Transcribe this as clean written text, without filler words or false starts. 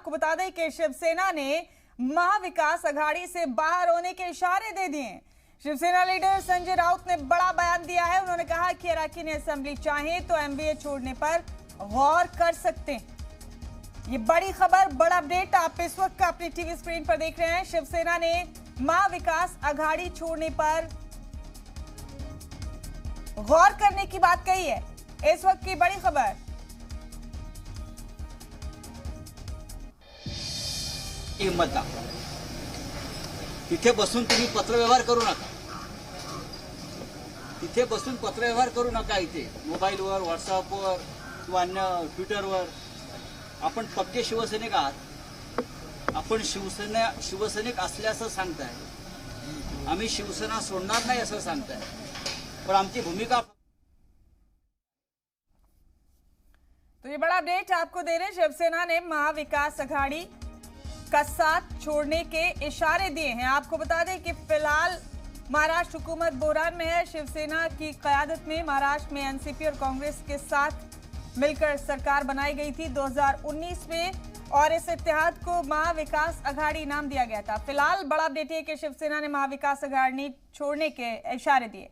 आपको बता दें कि शिवसेना ने महाविकास अघाड़ी से बाहर होने के इशारे दे दिए। शिवसेना लीडर संजय राउत ने बड़ा बयान दिया है। उन्होंने कहा कि अराकीन असेंबली चाहे तो एमबीए छोड़ने पर गौर कर सकते हैं। ये बड़ी खबर, बड़ा अपडेट आप इस वक्त अपनी टीवी स्क्रीन पर देख रहे हैं। शिवसेना ने महाविकास अघाड़ी छोड़ने पर गौर करने की बात कही है। इस वक्त की बड़ी खबर। हिम्मत दाखवा, तिथे बसून तुम्ही पत्रव्यवहार करू नका। तिथे बसून पत्रव्यवहार करू नका। इथे मोबाईलवर, व्हॉट्सअपवर किंवा अन्य ट्विटरवर आपण पक्के शिवसैनिक आहात। आपण शिवसैनिक असल्याचं सांगताय। आम्ही शिवसेना सोडणार नाही असं सांगताय, पण आमची भूमिका। तो ये बड़ा अपडेट आपको दे रहे हैं। शिवसेना ने महाविकास अघाड़ी का साथ छोड़ने के इशारे दिए हैं। आपको बता दें कि फिलहाल महाराष्ट्र हुकूमत बहरान में है। शिवसेना की क़यादत में महाराष्ट्र में एनसीपी और कांग्रेस के साथ मिलकर सरकार बनाई गई थी 2019 में, और इस इत्तेहाद को महाविकास अघाड़ी नाम दिया गया था। फिलहाल बड़ा अपडेट है कि शिवसेना ने महाविकास अघाड़ी छोड़ने के इशारे दिए।